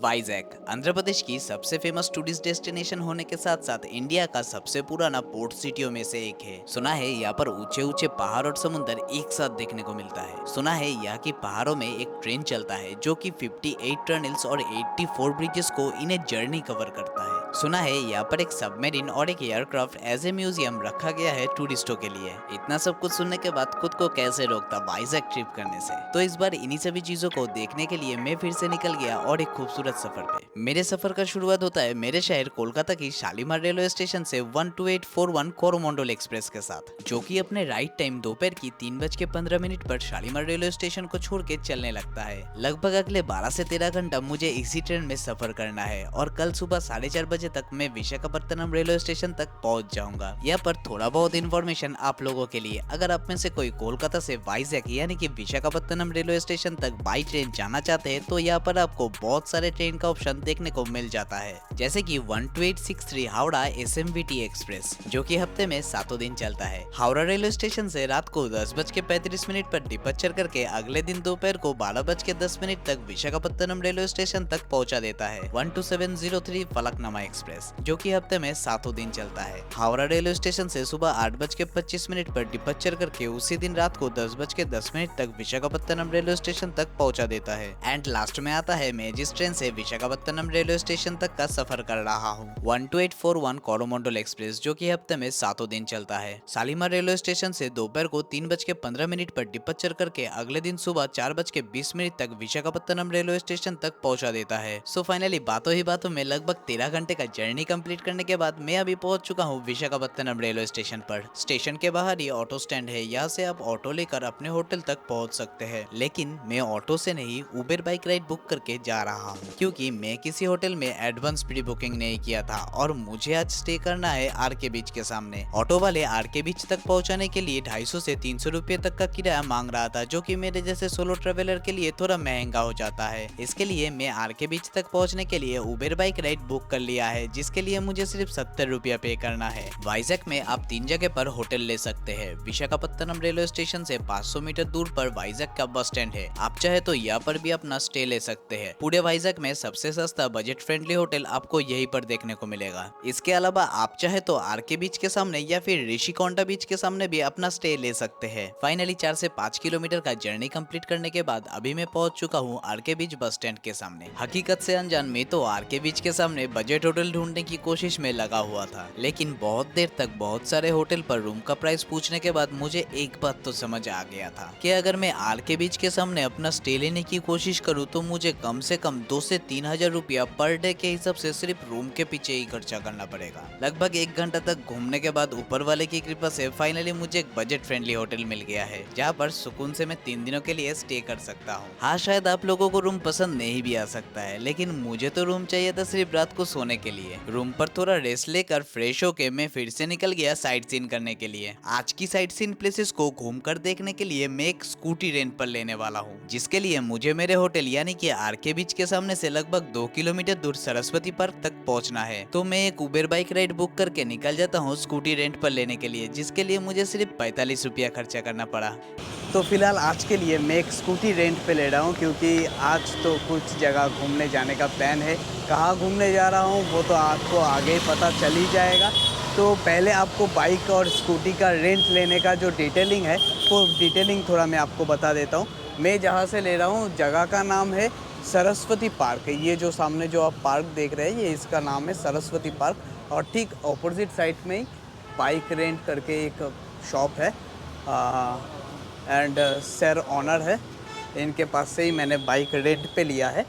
वाइजैक आंध्र प्रदेश की सबसे famous tourist destination होने के साथ साथ इंडिया का सबसे पुराना पोर्ट सिटियों में से एक है। सुना है यहाँ पर ऊंचे ऊंचे पहाड़ और समुंदर एक साथ देखने को मिलता है। सुना है यहाँ की पहाड़ों में एक ट्रेन चलता है जो कि 58 टनल्स और 84 ब्रिजेस को इन ए जर्नी कवर करता है। सुना है यहाँ पर एक सबमरीन और एक एयरक्राफ्ट एज ए म्यूजियम रखा गया है टूरिस्टों के लिए। इतना सब कुछ सुनने के बाद खुद को कैसे रोकता वाइजैक ट्रिप करने से। तो इस बार इन्हीं सभी चीजों को देखने के लिए मैं फिर से निकल गया और एक खूबसूरत सफर पे। मेरे सफर का शुरुआत होता है मेरे शहर कोलकाता की शालीमार रेलवे स्टेशन से 12841 कोरोमंडल एक्सप्रेस के साथ, जो कि अपने राइट टाइम दोपहर की 3:15 पर शालीमार रेलवे स्टेशन को छोड़ के चलने लगता है। लगभग अगले 12 से 13 घंटा मुझे इसी ट्रेन में सफर करना है और कल सुबह 4:30 बजे तक मैं विशाखापत्तनम रेलवे स्टेशन तक पहुंच जाऊंगा। यहाँ पर थोड़ा बहुत इन्फॉर्मेशन आप लोगों के लिए, अगर आप में से कोई कोलकाता से वाइजैक यानी कि विशाखापत्तनम रेलवे स्टेशन तक बाई ट्रेन जाना चाहते हैं तो यहाँ पर आपको बहुत सारे ट्रेन का ऑप्शन देखने को मिल जाता है, जैसे कि 12863 हावड़ा SMVT एक्सप्रेस, जो कि हफ्ते में 7 दिन चलता है। हावड़ा रेलवे स्टेशन से रात को 10:35 पर डिपैचर करके अगले दिन दोपहर को 12:10 तक विशाखापत्तनम रेलवे स्टेशन तक पहुंचा देता है। 12703 फलकनुमा एक्सप्रेस, जो कि हफ्ते में 7 दिन चलता है। हावड़ा रेलवे स्टेशन से सुबह 8:25 पर डिपैचर करके उसी दिन रात को 10:10 तक विशाखापत्तनम रेलवे स्टेशन तक पहुंचा देता है। एंड लास्ट में आता है मैं जिस ट्रेन से विशाखापत्तनम रेलवे स्टेशन तक का सफर कर रहा हूँ, 12841 कोरोमंडल एक्सप्रेस, जो कि हफ्ते में 7 दिन चलता है। शालीमार रेलवे स्टेशन से दोपहर को 3:15 पर डिपैचर करके अगले दिन सुबह 4:20 तक विशाखापत्तनम रेलवे स्टेशन तक पहुंचा देता है। सो फाइनली बातों ही बातों में लगभग 13 घंटे का जर्नी कंप्लीट करने के बाद मैं अभी पहुंच चुका हूँ विशाखापत्तनम रेलवे स्टेशन पर। स्टेशन के बाहर ही ऑटो स्टैंड है, यहाँ से आप ऑटो लेकर अपने होटल तक पहुंच सकते हैं। लेकिन मैं ऑटो से नहीं उबर बाइक राइड बुक करके जा रहा हूँ, क्योंकि मैं किसी होटल में एडवांस प्री बुकिंग नहीं किया था और मुझे आज स्टे करना है आरके बीच के सामने। ऑटो वाले आरके बीच तक पहुंचाने के लिए 250 से 300 रुपए तक का किराया मांग रहा था, जो कि मेरे जैसे सोलो ट्रेवलर के लिए थोड़ा महंगा हो जाता है। इसके लिए मैं आरके बीच तक पहुंचने के लिए उबर बाइक राइड बुक कर लिया है, जिसके लिए मुझे सिर्फ 70 रुपया पे करना है। वाइजैक में आप 3 जगह पर होटल ले सकते हैं। विशाखापत्तनम रेलवे स्टेशन से 500 मीटर दूर पर वाइजैक का बस स्टैंड है, आप चाहे तो यहाँ पर भी अपना स्टे ले सकते हैं। पूरे वाइजैक में सबसे सस्ता बजट फ्रेंडली होटल आपको यहीं पर देखने को मिलेगा। इसके अलावा आप चाहे तो आरके बीच के सामने या फिर ऋषिकोंडा बीच के सामने भी अपना स्टे ले सकते हैं। फाइनली 4 से 5 किलोमीटर का जर्नी कंप्लीट करने के बाद अभी मैं पहुंच चुका हूँ आरके बीच बस स्टैंड के सामने। हकीकत से अनजान मैं तो आरके बीच के सामने बजट होटल ढूंढने की कोशिश में लगा हुआ था, लेकिन बहुत देर तक बहुत सारे होटल पर रूम का प्राइस पूछने के बाद मुझे एक बात तो समझ आ गया था कि अगर मैं आरके बीच के सामने अपना स्टे लेने की कोशिश करूँ तो मुझे कम से कम 2 से 3 हजार रुपया पर डे के हिसाब से सिर्फ रूम के पीछे ही खर्चा करना पड़ेगा। लगभग 1 घंटा तक घूमने के बाद ऊपर वाले की कृपा से फाइनली मुझे एक बजट फ्रेंडली होटल मिल गया है, जहाँ पर सुकून से मैं 3 दिनों के लिए स्टे कर सकता हूँ। हाँ, शायद आप लोगों को रूम पसंद नहीं भी आ सकता है, लेकिन मुझे तो रूम चाहिए था सिर्फ रात को सोने के लिए। रूम पर थोड़ा रेस्ट लेकर फ्रेश होके मैं फिर से निकल गया साइट सीन करने के लिए। आज की साइट सीन प्लेसेस को घूमकर देखने के लिए मैं एक स्कूटी रेंट पर लेने वाला हूँ, जिसके लिए मुझे मेरे होटल यानी कि आरके बीच के सामने से लगभग 2 किलोमीटर दूर सरस्वती पार्क तक पहुंचना है। तो मैं एक उबर बाइक राइड बुक करके निकल जाता हूँ स्कूटी रेंट पर लेने के लिए, जिसके लिए मुझे सिर्फ 45 रुपया खर्चा करना पड़ा। तो फिलहाल आज के लिए मैं एक स्कूटी रेंट पे ले रहा हूँ, क्योंकि आज तो कुछ जगह घूमने जाने का प्लान है। कहाँ घूमने जा रहा हूँ वो तो आपको आगे ही पता चल ही जाएगा। तो पहले आपको बाइक और स्कूटी का रेंट लेने का जो डिटेलिंग है वो डिटेलिंग थोड़ा मैं आपको बता देता हूँ। मैं जहाँ से ले रहा हूँ जगह का नाम है सरस्वती पार्क। ये जो सामने जो आप पार्क देख रहे हैं ये इसका नाम है सरस्वती पार्क, और ठीक ऑपोजिट साइड में ही बाइक रेंट करके एक शॉप है एंड सर ऑनर है, इनके पास से ही मैंने बाइक रेंट पे लिया है।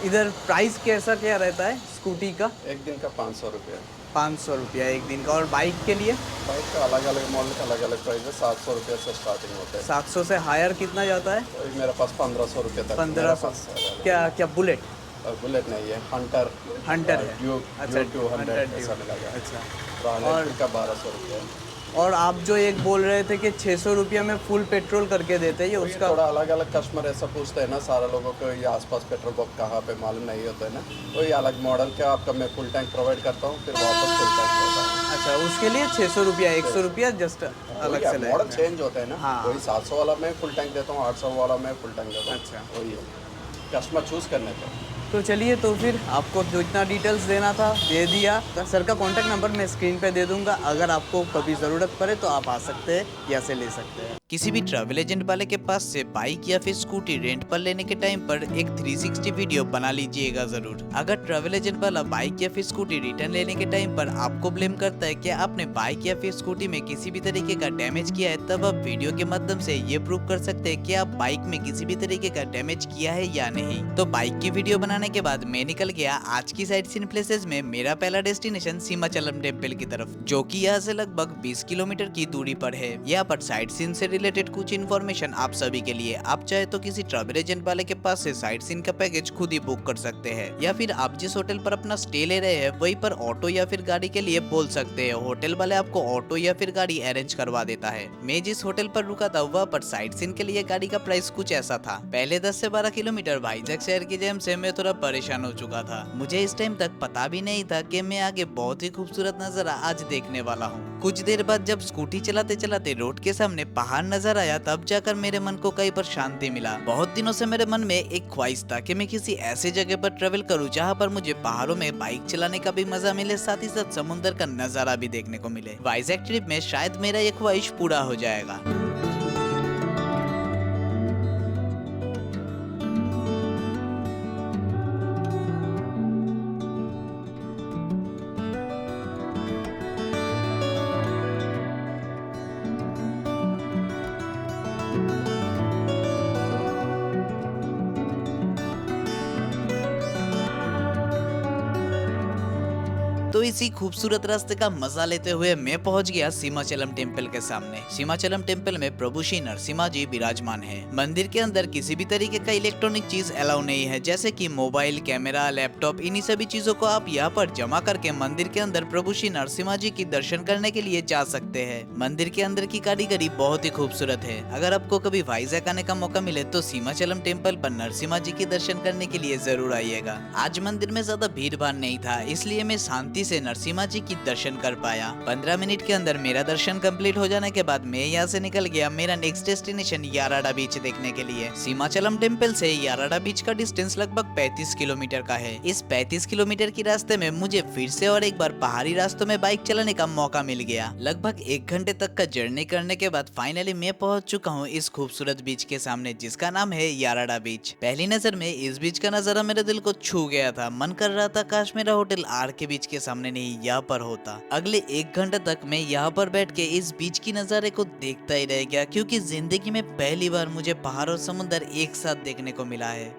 इधर प्राइस कैसा क्या रहता है स्कूटी का? एक दिन का 500 रुपया। 500 रुपया एक दिन का। और बाइक के लिए? बाइक का अलग अलग मॉडल का अलग अलग प्राइस है। 700 रुपये से स्टार्टिंग होता है। 700 से हायर कितना जाता है? तो मेरे पास 1500 रुपये तक। 1500। क्या बुलेट? बुलेट नहीं है, हंटर हंटर है। ड्यूक, अच्छा, ड्यूक 200 हंटर ऐसा मिलेगा। अच्छा। और का 1200 रुपये। और आप जो एक बोल रहे थे कि 600 रुपये में फुल पेट्रोल करके देते हैं, ये उसका थोड़ा अलग अलग कस्टमर ऐसा पूछते हैं ना, सारे लोगों को ये आसपास पेट्रोल पंप कहाँ पे मालूम नहीं होता है ना, वही अलग मॉडल का आपका मैं फुल टैंक प्रोवाइड करता हूँ, फिर वापस फुल टैंक देता हूँ। अच्छा, उसके लिए 600 रुपया, 100 रुपया जस्ट अलग से मॉडल चेंज होता है ना। हाँ। वही 700 वाला मैं फुल टैंक देता हूँ, 800 वाला मैं फुल टैंक देता हूँ। अच्छा, वही है, कस्टमर चूज करने पर। तो चलिए, तो फिर आपको जो इतना डिटेल्स देना था दे दिया। सर का कॉन्टैक्ट नंबर मैं स्क्रीन पे दे दूंगा, अगर आपको कभी ज़रूरत पड़े तो आप आ सकते हैं या से ले सकते हैं। किसी भी ट्रैवल एजेंट वाले के पास से बाइक या फिर स्कूटी रेंट पर लेने के टाइम पर एक 360 वीडियो बना लीजिएगा जरूर। अगर ट्रैवल एजेंट वाला बाइक या फिर स्कूटी रिटर्न लेने के टाइम पर आपको ब्लेम करता है कि आपने बाइक या फिर स्कूटी में किसी भी तरीके का डैमेज किया है, तब आप वीडियो के माध्यम से ये प्रूव कर सकते हैं कि आप बाइक में किसी भी तरीके का डैमेज किया है या नहीं। तो बाइक की वीडियो बनाने के बाद मैं निकल गया आज की साइट सीन प्लेसेस में मेरा पहला डेस्टिनेशन सीमाचलम टेम्पल की तरफ, जो कि यहाँ से लगभग 20 किलोमीटर की दूरी पर है। यहाँ पर साइट सीन से रिलेटेड कुछ इन्फॉर्मेशन आप सभी के लिए। आप चाहे तो किसी ट्रैवल एजेंट वाले के पास से साइट सीन का पैकेज खुद ही बुक कर सकते हैं, या फिर आप जिस होटल पर अपना स्टे ले रहे हैं वहीं पर ऑटो या फिर गाड़ी के लिए बोल सकते हैं। होटल वाले आपको ऑटो या फिर गाड़ी अरेंज करवा देता है। मैं जिस होटल पर रुका था वहाँ पर साइट सीन के लिए गाड़ी का प्राइस कुछ ऐसा था। पहले 10 से 12 किलोमीटर भाईजैक शहर की जैम से मैं थोड़ा परेशान हो चुका था। मुझे इस टाइम तक पता भी नहीं था कि मैं आगे बहुत ही खूबसूरत नजारा आज देखने वाला हूँ। कुछ देर बाद जब स्कूटी चलाते चलाते रोड के सामने पहाड़ नजर आया, तब जाकर मेरे मन को कहीं पर शांति मिला। बहुत दिनों से मेरे मन में एक ख्वाहिश था कि मैं किसी ऐसे जगह पर ट्रेवल करूं जहां पर मुझे पहाड़ों में बाइक चलाने का भी मजा मिले, साथ ही साथ समुद्र का नजारा भी देखने को मिले। वाइजैक ट्रिप में शायद मेरा ये ख्वाहिश पूरा हो जाएगा। तो इसी खूबसूरत रास्ते का मजा लेते हुए मैं पहुंच गया सीमाचलम टेम्पल के सामने। सीमाचलम टेम्पल में प्रभु श्री नरसिम्हा जी विराजमान है। मंदिर के अंदर किसी भी तरीके का इलेक्ट्रॉनिक चीज अलाउ नहीं है, जैसे कि मोबाइल, कैमरा, लैपटॉप। इन्हीं सभी चीजों को आप यहाँ पर जमा करके मंदिर के अंदर प्रभु श्री नरसिम्हा जी की दर्शन करने के लिए जा सकते हैं। मंदिर के अंदर की कारीगरी बहुत ही खूबसूरत है। अगर आपको कभी वाइजैक आने का मौका मिले तो सीमाचलम टेम्पल पर नरसिम्हा जी की दर्शन करने के लिए जरूर आइएगा। आज मंदिर में ज्यादा भीड़ भाड़ नहीं था, इसलिए मैं शांति से नरसिम्हा जी की दर्शन कर पाया। 15 मिनट के अंदर मेरा दर्शन कंप्लीट हो जाने के बाद मैं यहाँ से निकल गया मेरा नेक्स्ट डेस्टिनेशन याराडा बीच देखने के लिए। सीमाचलम टेम्पल से याराडा बीच का डिस्टेंस लगभग 35 किलोमीटर का है। इस 35 किलोमीटर की रास्ते में मुझे फिर से और एक बार पहाड़ी रास्तों में बाइक चलाने का मौका मिल गया। लगभग 1 घंटे तक का जर्नी करने के बाद फाइनली मैं पहुंच चुका हूँ इस खूबसूरत बीच के सामने, जिसका नाम है याराडा बीच। पहली नजर में इस बीच का नजारा मेरे दिल को छू गया था। मन कर रहा था काश मेरा होटल आर के बीच के सामने नहीं यहाँ पर होता। अगले 1 घंटे तक मैं यहाँ पर बैठ के इस बीच की नजारे को देखता ही रह गया, क्योंकि जिंदगी में पहली बार मुझे पहाड़ और समुद्र एक साथ देखने को मिला है।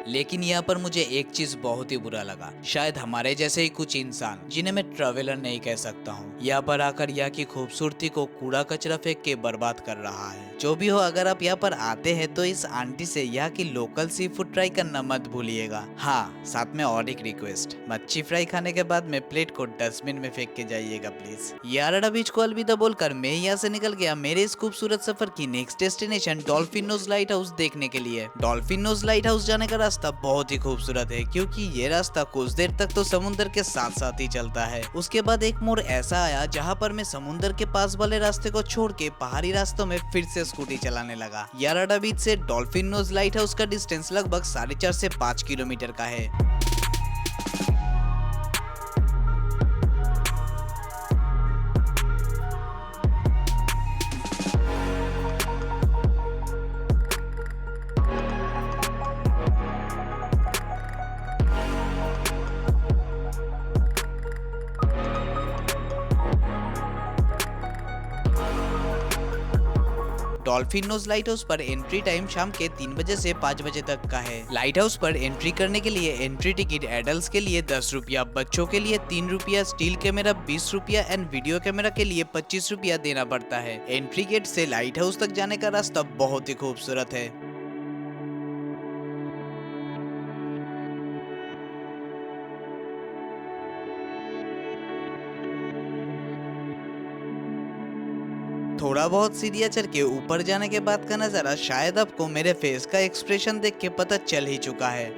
लेकिन यहाँ पर मुझे एक चीज बहुत ही बुरा लगा। शायद हमारे जैसे ही कुछ इंसान, जिन्हें मैं ट्रैवलर नहीं कह सकता हूँ, यहाँ पर आकर यहाँ की खूबसूरती को कूड़ा कचरा फेंक के बर्बाद कर रहा है। जो भी हो, अगर आप यहाँ पर आते हैं तो इस आंटी से यहाँ की लोकल सी फूड ट्राई करना मत भूलिएगा। हाँ, साथ में और एक रिक्वेस्ट, मच्छी फ्राई खाने के बाद में प्लेट को डस्टबिन में फेंक के जाइएगा प्लीज। याराडा बीच को अलविदा बोलकर मैं यहाँ से निकल गया मेरे इस खूबसूरत सफर की next destination dolphin nose lighthouse देखने के लिए। डॉल्फिन नोज लाइट हाउस जाने का रास्ता बहुत ही खूबसूरत है, क्योंकि ये रास्ता कुछ देर तक तो समुद्र के साथ साथ ही चलता है। उसके बाद एक मोड़ ऐसा आया जहाँ पर मैं समुद्र के पास वाले रास्ते को छोड़ के पहाड़ी रास्तों में फिर से स्कूटी चलाने लगा। याराडा बीच से डॉल्फिन नोज लाइट हाउस का डिस्टेंस लगभग 4.5 से 5 किलोमीटर का है। डॉल्फिन नोज लाइट हाउस पर एंट्री टाइम शाम के 3 बजे से 5 बजे तक का है। लाइट हाउस पर एंट्री करने के लिए एंट्री टिकट एडल्ट्स के लिए 10 रुपया, बच्चों के लिए 3 रुपया, स्टील कैमरा 20 रुपया एंड वीडियो कैमरा के लिए 25 रुपया देना पड़ता है। एंट्री गेट से लाइट हाउस तक जाने का रास्ता बहुत ही खूबसूरत है। थोड़ा बहुत सीढ़ियाँ चढ़ के ऊपर जाने के बाद का नजारा शायद आपको मेरे फेस का एक्सप्रेशन देख के पता चल ही चुका है।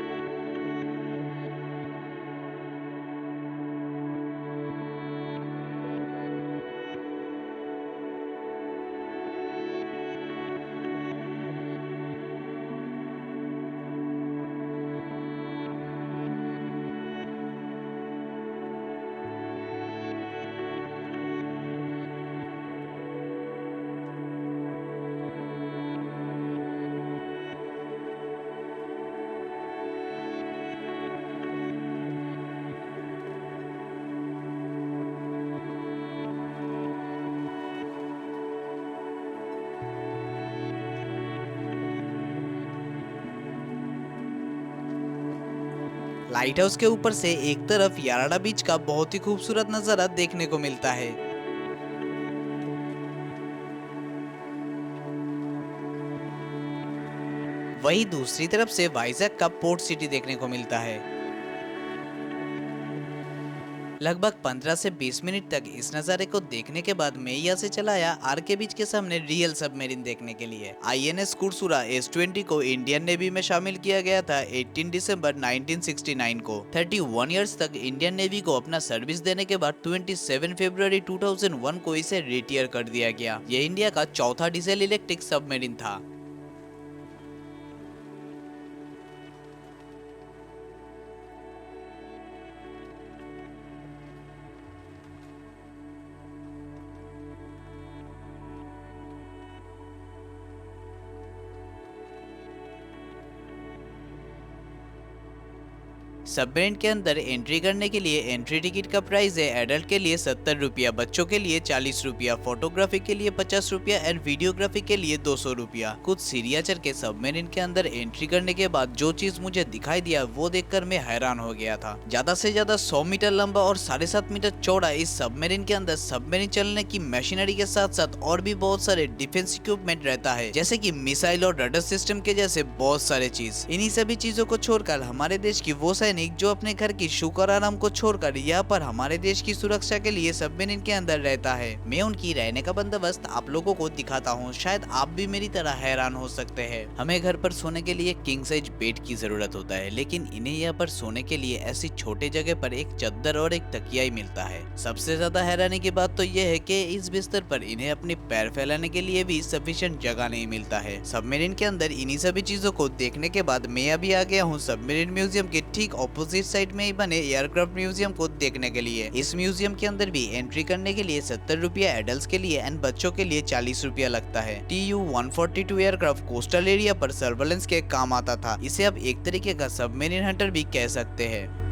लाइट हाउस के ऊपर से एक तरफ याराडा बीच का बहुत ही खूबसूरत नजारा देखने को मिलता है। वहीं दूसरी तरफ से वाइजैक का पोर्ट सिटी देखने को मिलता है। लगभग 15 से 20 मिनट तक इस नज़ारे को देखने के बाद मैं यहाँ से चला आया आर के बीच के सामने रियल सबमरीन देखने के लिए। INS कुर्सुरा S20 को इंडियन नेवी में शामिल किया गया था 18 दिसंबर 1969 को। 31 इयर्स तक इंडियन नेवी को अपना सर्विस देने के बाद 27 फरवरी 2001 को इसे रिटायर कर दिया गया। यह इंडिया का चौथा डीजल इलेक्ट्रिक सबमरीन था। सबमरीन के अंदर एंट्री करने के लिए एंट्री टिकट का प्राइस है एडल्ट के लिए 70 रुपया, बच्चों के लिए 40 रुपया, फोटोग्राफी के लिए 50 रुपया एंड वीडियोग्राफी के लिए 200 रुपया। कुछ सीरियाचर के सबमरीन के अंदर एंट्री करने के बाद जो चीज मुझे दिखाई दिया वो देखकर मैं हैरान हो गया था। ज्यादा से ज्यादा 100 मीटर लंबा और 7.5 मीटर चौड़ा इस सबमरीन के अंदर सबमरीन चलने की मशीनरी के साथ साथ और भी बहुत सारे डिफेंस इक्विपमेंट रहता है, जैसे कि मिसाइल और रडार सिस्टम के जैसे बहुत सारे चीज। इन्हीं सभी चीजों को छोड़कर हमारे देश की वो सैनिक जो अपने घर की सुख और आराम को छोड़कर यहाँ पर हमारे देश की सुरक्षा के लिए सबमरीन के अंदर रहता है। मैं उनकी रहने का बंदोबस्त आप लोगों को दिखाता हूँ, शायद आप भी मेरी तरह हैरान हो सकते हैं। हमें घर पर सोने के लिए किंग साइज बेड की जरूरत होता है, लेकिन इन्हें यहाँ पर सोने के लिए ऐसी छोटे जगह पर एक चद्दर और एक तकिया ही मिलता है। सबसे ज्यादा हैरानी की बात तो यह है कि इस बिस्तर पर इन्हें अपने पैर फैलाने के लिए भी सफिशिएंट जगह नहीं मिलता है। सबमरीन के अंदर इन्हीं सभी चीजों को देखने के बाद मैं अभी आ गया हूँ सबमरीन म्यूजियम के ठीक ऑपोजिट साइड में ही बने एयरक्राफ्ट म्यूजियम को देखने के लिए। इस म्यूजियम के अंदर भी एंट्री करने के लिए 70 रुपया एडल्ट के लिए एंड बच्चों के लिए 40 रुपया लगता है। TU-142 एयरक्राफ्ट कोस्टल एरिया पर सर्वेलेंस के काम आता था। इसे आप एक तरीके का सबमरीन हंटर भी कह सकते हैं।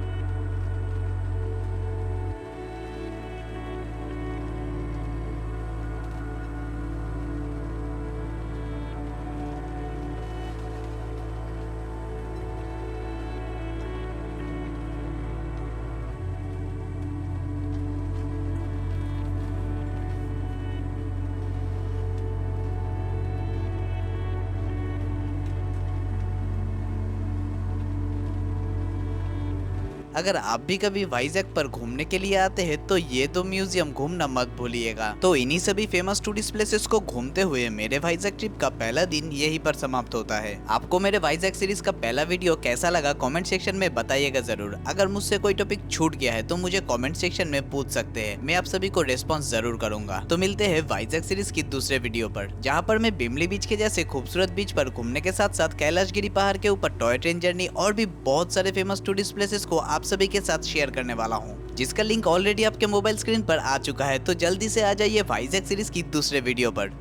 अगर आप भी कभी वाइजैक पर घूमने के लिए आते हैं तो ये दो म्यूजियम घूमना मत भूलिएगा। तो इन्हीं सभी फेमस टूरिस्ट प्लेसेस को घूमते हुए मेरे वाइजैक ट्रिप का पहला दिन यहीं पर समाप्त होता है। आपको मेरे वाइजैक सीरीज का पहला वीडियो कैसा लगा कमेंट सेक्शन में बताइएगा जरूर। अगर मुझसे कोई टॉपिक छूट गया है तो मुझे कमेंट सेक्शन में पूछ सकते हैं, मैं आप सभी को रिस्पॉन्स जरूर करूंगा। तो मिलते हैं वाइजैक सीरीज की दूसरे वीडियो पर, जहाँ पर मैं बिमली बीच के जैसे खूबसूरत बीच पर घूमने के साथ साथ कैलाशगिरी पहाड़ के ऊपर टॉय ट्रेन जर्नी और भी बहुत सारे फेमस टूरिस्ट प्लेसेस को आप सभी के साथ शेयर करने वाला हूँ, जिसका लिंक ऑलरेडी आपके मोबाइल स्क्रीन पर आ चुका है। तो जल्दी से आ जाइए वाइजैक सीरीज की दूसरे वीडियो पर।